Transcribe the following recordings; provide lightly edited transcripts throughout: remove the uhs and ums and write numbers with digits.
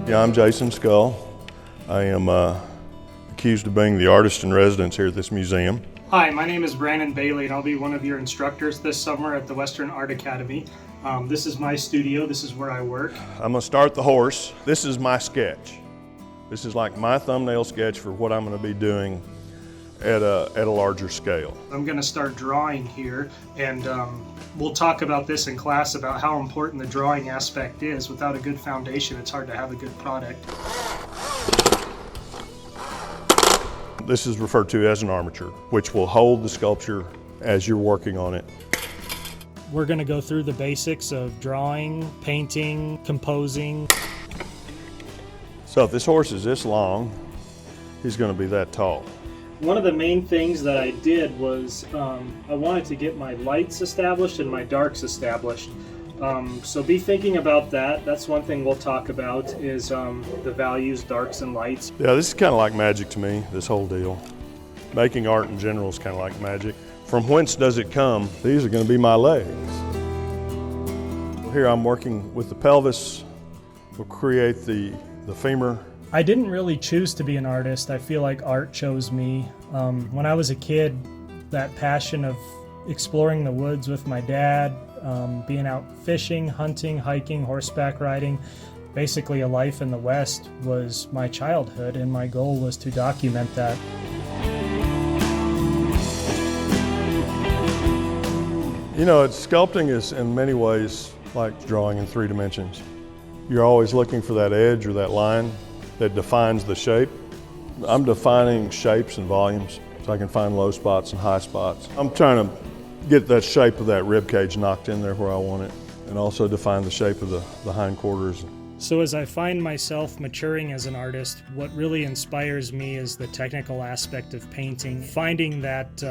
Yeah, I'm Jason Scull. I am accused of being the artist in residence here at this museum. Hi, my name is Brandon Bailey and I'll be one of your instructors this summer at the Western Art Academy. This is my studio, this is where I work. I'm gonna start the horse. This is my sketch. This is like my thumbnail sketch for what I'm gonna be doing at a larger scale. I'm gonna start drawing here, and we'll talk about this in class about how important the drawing aspect is. Without a good foundation, it's hard to have a good product. This is referred to as an armature, which will hold the sculpture as you're working on it. We're gonna go through the basics of drawing, painting, composing. So if this horse is this long, he's gonna be that tall. One of the main things that I did was I wanted to get my lights established and my darks established. So be thinking about that. That's one thing we'll talk about is the values, darks and lights. Yeah, this is kind of like magic to me, this whole deal. Making art in general is kind of like magic. From whence does it come? These are going to be my legs. Here I'm working with the pelvis. We'll create the femur. I didn't really choose to be an artist. I feel like art chose me. When I was a kid, that passion of exploring the woods with my dad, being out fishing, hunting, hiking, horseback riding, basically a life in the West was my childhood, and my goal was to document that. You know, sculpting is in many ways like drawing in 3 dimensions. You're always looking for that edge or that line that defines the shape. I'm defining shapes and volumes so I can find low spots and high spots. I'm trying to get that shape of that rib cage knocked in there where I want it, and also define the shape of the hindquarters. So as I find myself maturing as an artist, what really inspires me is the technical aspect of painting. Finding that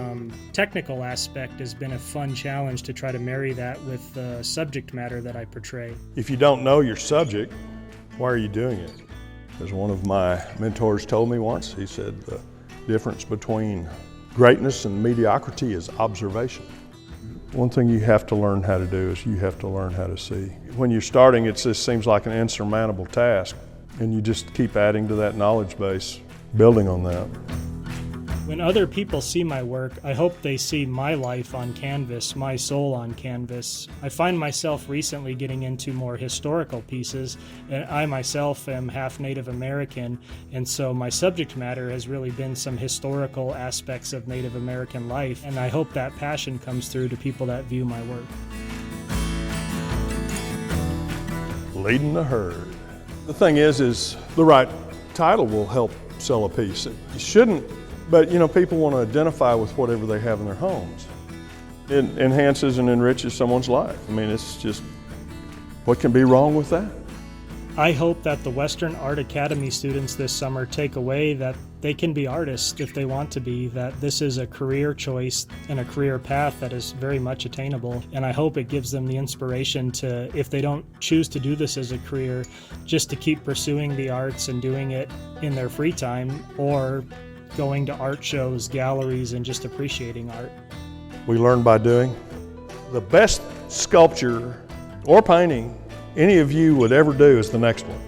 technical aspect has been a fun challenge to try to marry that with the subject matter that I portray. If you don't know your subject, why are you doing it? As one of my mentors told me once, he said the difference between greatness and mediocrity is observation. One thing you have to learn how to do is you have to learn how to see. When you're starting, it just seems like an insurmountable task, and you just keep adding to that knowledge base, building on that. When other people see my work, I hope they see my life on canvas, my soul on canvas. I find myself recently getting into more historical pieces, and I myself am half Native American, and so my subject matter has really been some historical aspects of Native American life, and I hope that passion comes through to people that view my work. Leading the herd. The thing is the right title will help sell a piece. It shouldn't. But you know, people want to identify with whatever they have in their homes. It enhances and enriches someone's life. I mean, it's just, what can be wrong with that? I hope that the Western Art Academy students this summer take away that they can be artists if they want to be, that this is a career choice and a career path that is very much attainable. And I hope it gives them the inspiration to, if they don't choose to do this as a career, just to keep pursuing the arts and doing it in their free time, or going to art shows, galleries, and just appreciating art. We learn by doing. The best sculpture or painting any of you would ever do is the next one.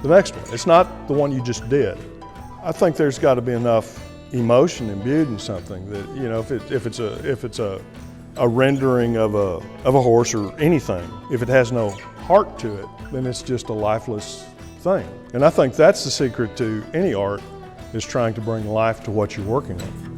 The next one. It's not the one you just did. I think there's got to be enough emotion imbued in something that, you know, if it's a rendering of a horse or anything, if it has no heart to it, then it's just a lifeless thing. And I think that's the secret to any art, is trying to bring life to what you're working on.